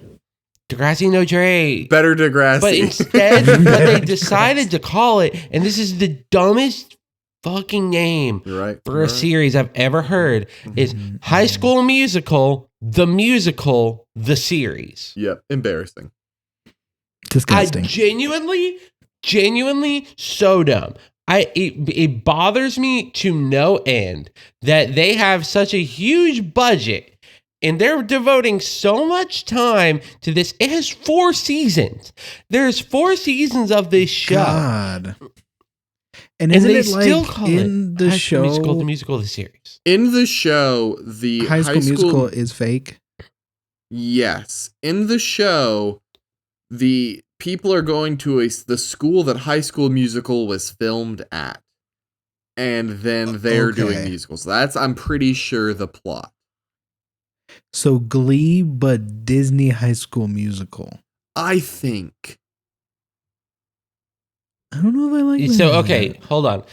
Degrassi, no Drake. Better Degrassi. But instead, what they decided to call it, and this is the dumbest fucking name for a series I've ever heard, is High School Musical, the series. Yep, embarrassing. Disgusting. Genuinely so dumb. It bothers me to no end that they have such a huge budget and they're devoting so much time to this. It has 4 seasons. There's 4 seasons of this show. God. And isn't it like in the show, the musical, the series? In the show, the High School Musical is fake? Yes. In the show, the people are going to the school that High School Musical was filmed at. and then they're doing Okay. musicals. That's, I'm pretty sure, the plot. So Glee, but Disney High School Musical. I think. I don't know if I like that. So, okay, hold on.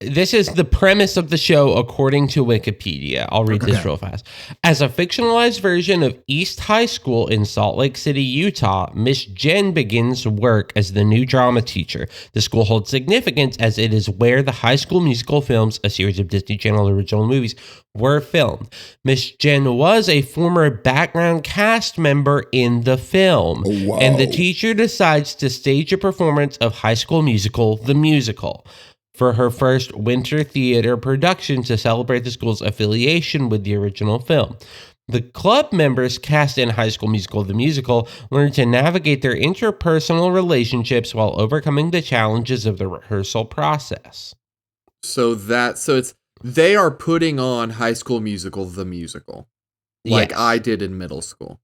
This is the premise of the show according to Wikipedia. I'll read this Okay. real fast. As a fictionalized version of East High School in Salt Lake City, Utah, Miss Jen begins work as the new drama teacher. The school holds significance as it is where the High School Musical films, a series of Disney Channel original movies, were filmed. Miss Jen was a former background cast member in the film. Whoa. And the teacher decides to stage a performance of High School Musical, the musical, for her first winter theater production to celebrate the school's affiliation with the original film. The club members cast in High School Musical, the musical, learn to navigate their interpersonal relationships while overcoming the challenges of the rehearsal process. So it's, they are putting on High School Musical, the musical, like Yes. I did in middle school.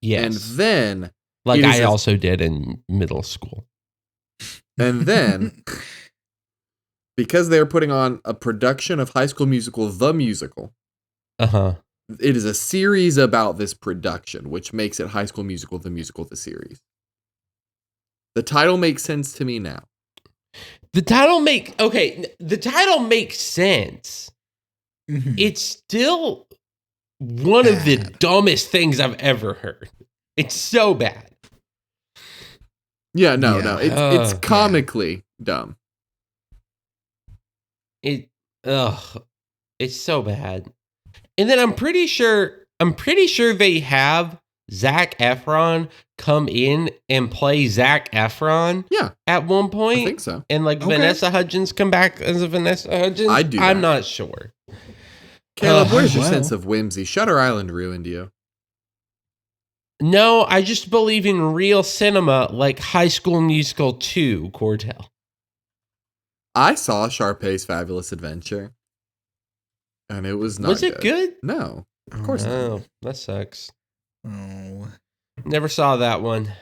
Yes. And then, like it is I a- also did in middle school. and then, because they're putting on a production of High School Musical, the musical, Uh-huh. it is a series about this production, which makes it High School Musical, the series. The title makes sense to me now. The title makes sense. Mhm. It's still one of the Bad. dumbest things I've ever heard. It's so bad. Yeah, no, Yeah. it's Yeah. comically dumb. It's so bad. And then I'm pretty sure they have Zac Efron come in and play Zac Efron Yeah, at one I point. think so. And like Okay. Vanessa Hudgens come back as a Vanessa Hudgens. I'd do I'm that. not sure. Caleb, where's your well. sense of whimsy? Shutter Island ruined you. No, I just believe in real cinema like High School Musical 2, Cordell. I saw Sharpay's Fabulous Adventure, and it was not Was it good? No, of course not. Oh, that sucks. Oh, Never saw that one.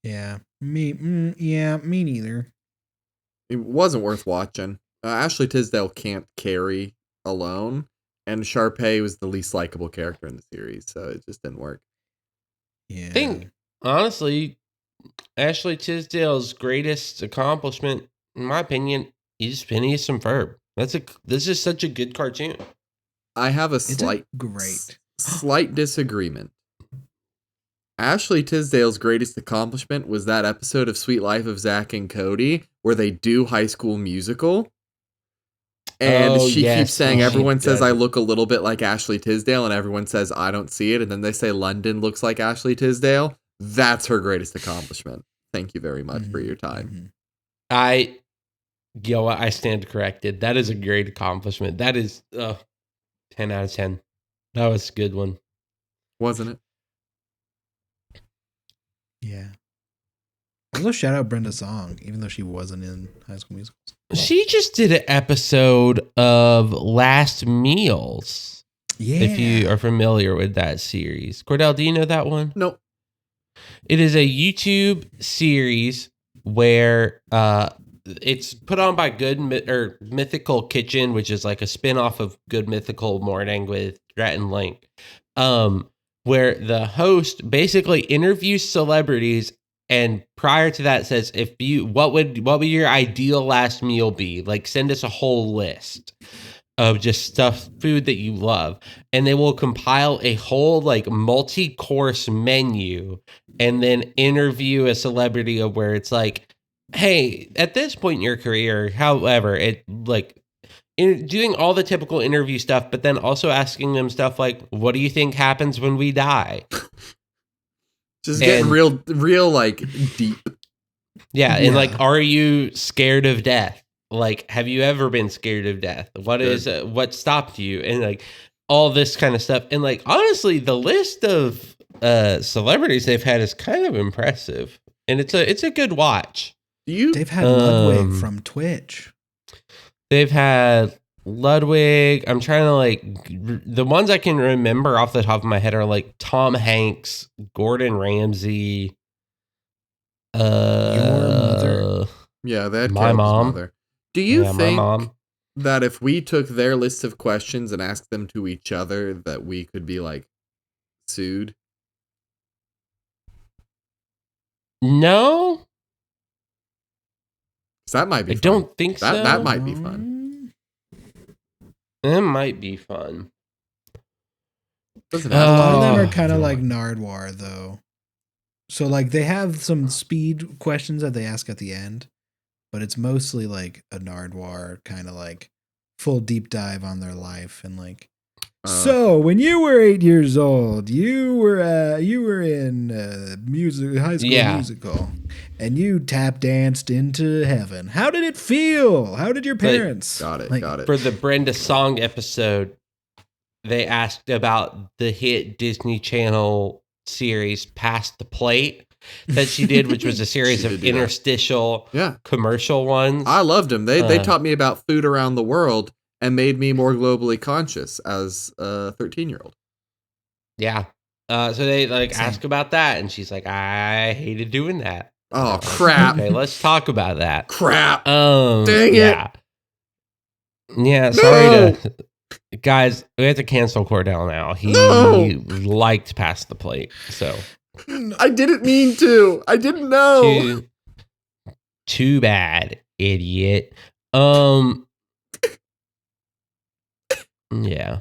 yeah. Me neither. It wasn't worth watching. Ashley Tisdale can't carry alone, and Sharpay was the least likable character in the series, so it just didn't work. Yeah. I think, honestly, Ashley Tisdale's greatest accomplishment, in my opinion, is Phineas and Ferb. This is such a good cartoon. I have a It's great. slight disagreement. Ashley Tisdale's greatest accomplishment was that episode of Sweet Life of Zach and Cody where they do High School Musical. And Oh, she yes, keeps saying, she everyone says does. I look a little bit like Ashley Tisdale, and everyone says I don't see it. And then they say London looks like Ashley Tisdale. That's her greatest accomplishment. Thank you very much for your time. Mhm. I stand corrected. That is a great accomplishment. That is 10 out of 10. That was a good one. Wasn't it? Yeah. Also, shout out Brenda Song, even though she wasn't in High School Musicals. She just did an episode of Last Meals. Yeah. If you are familiar with that series. Cordell, do you know that one? Nope. It is a YouTube series where it's put on by Mythical Kitchen, which is like a spin-off of Good Mythical Morning with Rhett and Link, where the host basically interviews celebrities, and prior to that says, what would your ideal last meal be? Like, send us a whole list of just food that you love, and they will compile a whole like multi-course menu and then interview a celebrity of where it's like, hey, at this point in your career, however, it like doing all the typical interview stuff, but then also asking them stuff like, what do you think happens when we die? Just getting And- real like deep. Yeah, and Yeah. like, are you scared of death? Like, have you ever been scared of death? What stopped you? And like all this kind of stuff. And like, honestly, the list of celebrities they've had is kind of impressive. And it's a good watch. They've had Ludwig Um, from Twitch. They've had Ludwig. I'm trying to like the ones I can remember off the top of my head are like Tom Hanks, Gordon Ramsay, Your mother. Yeah, they had My Caleb's mom. mother. Do you Yeah, my think mom. that if we took their list of questions and asked them to each other, that we could be like sued? No, 'Cause that might be I fun. don't think so. That might be fun. It might be fun. Doesn't A have lot of them Oh, are kind of like God. Nardwuar, though. So, like, they have some speed questions that they ask at the end, but it's mostly like a Nardwuar kind of like full deep dive on their life and like. So, when you were 8 years old, you were in high school Yeah. musical, and you tap danced into heaven. How did it feel? How did your parents? got it. Like, Got it. For the Brenda Song episode, they asked about the hit Disney Channel series Past the Plate that she did, which was a series She of did do that. interstitial Yeah, commercial ones. I loved them. They Uh, taught me about food around the world and made me more globally conscious as a 13-year-old. Yeah. So they like Same. ask about that, and she's like, "I hated doing that." And Oh, I'm like, crap. Okay, let's talk about that. Crap. Dang it. Yeah. Yeah, sorry to guys, we have to cancel Cordell now. He liked Past the Plate. So I didn't mean to. I didn't know. too bad, idiot. Yeah.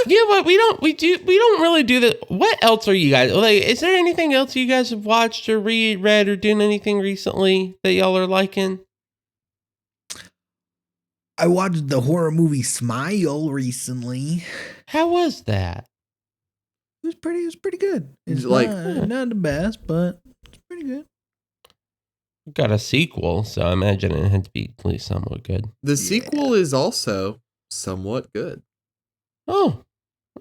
Yeah, but we don't really do that. What else are you guys like? Is there anything else you guys have watched or read or done anything recently that y'all are liking? I watched the horror movie Smile recently. How was that? It was pretty good. It's Like- not the best, but it's pretty good. Got a sequel, so I imagine it had to be at least somewhat good. The sequel is also somewhat good. Oh,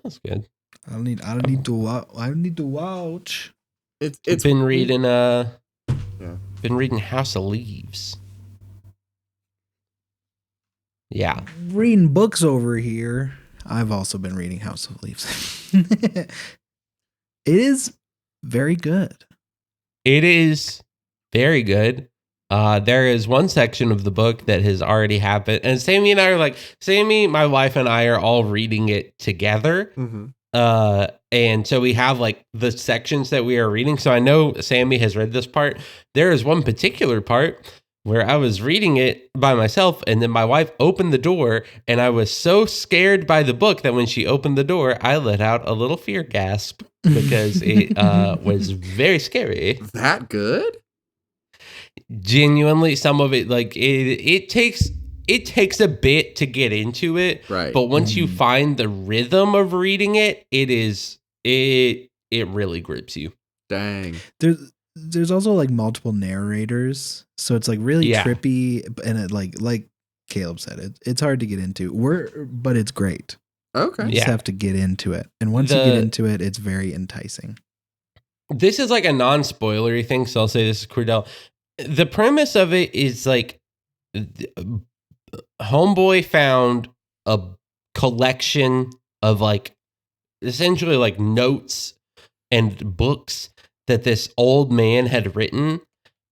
that's good. I don't need to watch. It's been reading been reading House of Leaves. Yeah. Reading books over here. I've also been reading House of Leaves. It is very good. It is very good. There is one section of the book that has already happened, and Sammy, my wife, and I are all reading it together. Mhm. And so we have like the sections that we are reading. So I know Sammy has read this part. There is one particular part where I was reading it by myself, and then my wife opened the door, and I was so scared by the book that when she opened the door, I let out a little fear gasp because it was very scary. That good? Genuinely, some of it, like it takes a bit to get into it, Right. but once you find the rhythm of reading it, it really grips you. Dang. There's also like multiple narrators, so it's like really Yeah. trippy, and it like Caleb said, it's hard to get into. But it's great. Okay. You Yeah. just have to get into it, and once you get into it, it's very enticing. This is like a non-spoilery thing, so I'll say this is Cordell. The premise of it is like Homeboy found a collection of like essentially like notes and books that this old man had written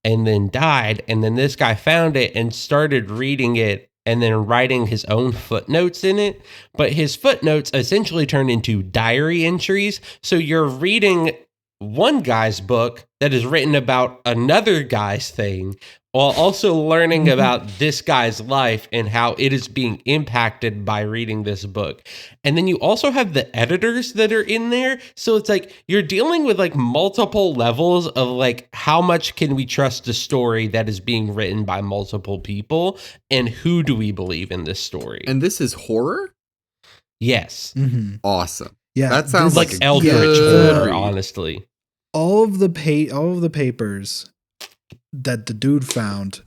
and then died, and then this guy found it and started reading it and then writing his own footnotes in it, but his footnotes essentially turn into diary entries, so you're reading one guy's book that is written about another guy's thing while also learning about this guy's life and how it is being impacted by reading this book. And then you also have the editors that are in there. So it's like you're dealing with like multiple levels of like how much can we trust a story that is being written by multiple people, and who do we believe in this story? And this is horror? Yes. Mm-hmm. Awesome. Yeah, That sounds Like like a Eldritch good horror, read. honestly. all of the papers that the dude found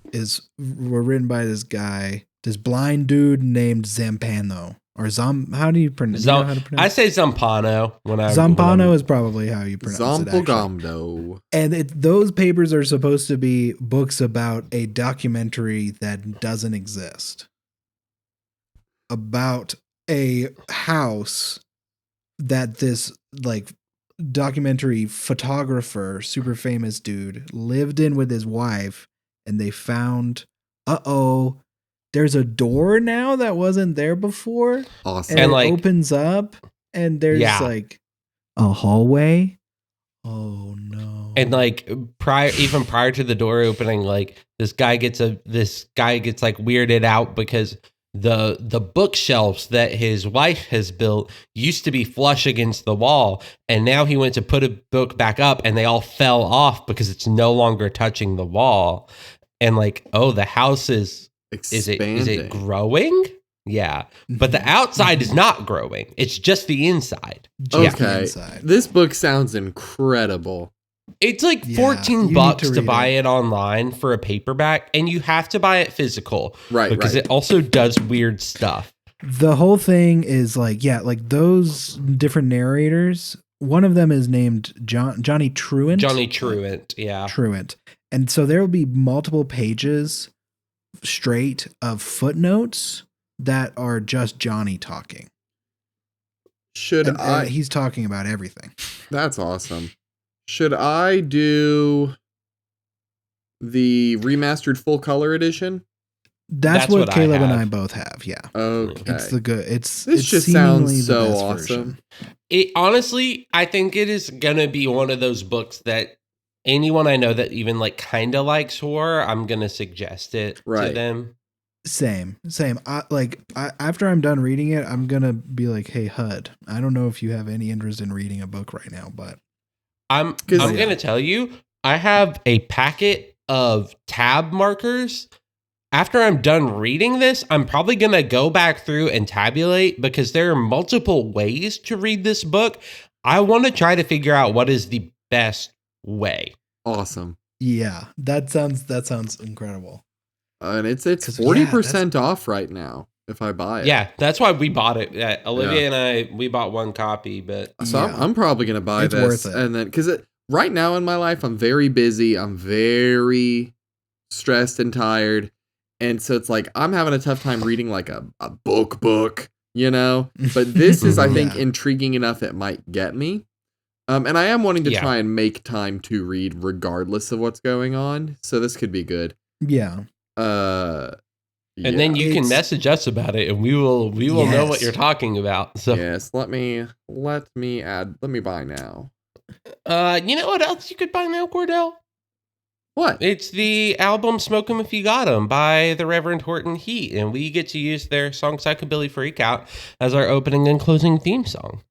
were written by this guy, this blind dude named Zampano or how do you pronounce? Do you know how to I pronounce? say Zampano when I Zampano is probably how you pronounce it. Actually. Zompogomdo. And those papers are supposed to be books about a documentary that doesn't exist, about a house that this like documentary photographer, super famous dude, lived in with his wife, and they found, there's a door now that wasn't there before. Awesome. And And, it like- opens up and there's Yeah. like a hallway. Oh no. And like even prior to the door opening, like this guy gets like weirded out because the bookshelves that his wife has built used to be flush against the wall, and now he went to put a book back up and they all fell off because it's no longer touching the wall. And like, oh, the house is Expanding. it growing? Yeah. But the outside is not growing. It's just the inside. Just the Okay. inside. This book sounds incredible. It's like Yeah, 14 you need bucks to to read buy it. it online for a paperback, and you have to buy it physical. Right, Because right. it also does weird stuff. The whole thing is like, like those different narrators. One of them is named Johnny Truant. Johnny Truant, yeah. Truant. And so there will be multiple pages straight of footnotes that are just Johnny talking. Should And I? he's talking about everything. That's awesome. Should I do the remastered full color edition? That's what what I Caleb and have. I both have. Yeah. Okay. It's the good. It's This it's just seemingly sounds the so best awesome. version. It honestly, I think it is gonna be one of those books that anyone I know that even like kind of likes horror, I'm gonna suggest it to Right. them. Same. After I'm done reading it, I'm gonna be like, "Hey, HUD, I don't know if you have any interest in reading a book right now, but I'm 'Cause- gonna tell you, I have a packet of tab markers. After I'm done reading this, I'm probably gonna go back through and tabulate because there are multiple ways to read this book. I want to try to figure out what is the best way. Awesome. yeah, that sounds incredible." And it's 'Cause, 40% off right now if I buy it. Yeah, that's why we bought it. Olivia Yeah. and I, we bought one copy, but So Yeah. I'm probably going to buy It's this. worth it. And then, because right now in my life, I'm very busy. I'm very stressed and tired. And so it's like, I'm having a tough time reading like a book, you know? But this is, I think, Yeah. intriguing enough it might get me. And I am wanting to Yeah. try and make time to read regardless of what's going on. So this could be good. Yeah. and then you can It's- message us about it, and we will know what Yes. you're talking about. So, yes, let me buy now. you know what else you could buy now, Cordell? What? It's the album "Smoke 'Em If You Got 'Em" by the Reverend Horton Heat, and we get to use their song "Psychobilly Freak Out" as our opening and closing theme song.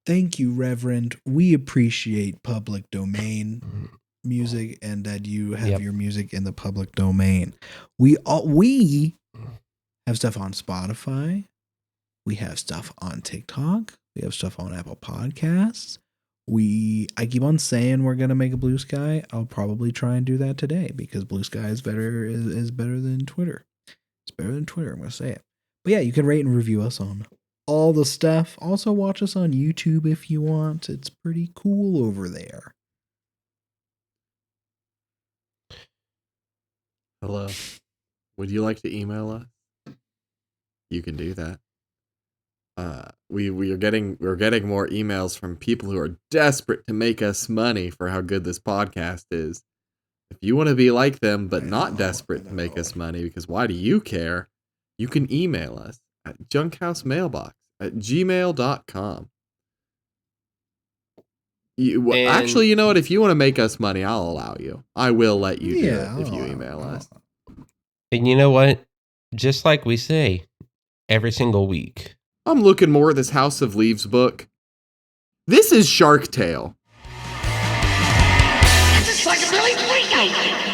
Thank you, Reverend. We appreciate public domain music and that you have Yep. your music in the public domain. We have stuff on Spotify. We have stuff on TikTok. We have stuff on Apple Podcasts. I keep on saying we're gonna make a Blue Sky. I'll probably try and do that today because Blue Sky is better than Twitter. It's better than Twitter. I'm gonna say it. But yeah, you can rate and review us on all the stuff. Also watch us on YouTube if you want. It's pretty cool over there. Hello. Would you like to email us? You can do that. We're getting more emails from people who are desperate to make us money for how good this podcast is. If you want to be like them, but not desperate to make us money, because why do you care? You can email us at junkhousemailbox@gmail.com. Actually, you know what? If you want to make us money, I'll allow you. I will let you do it if you email us. And you know what? Just like we say every single week. I'm looking more at this House of Leaves book. This is Shark Tale. It's a psychobilly freak out.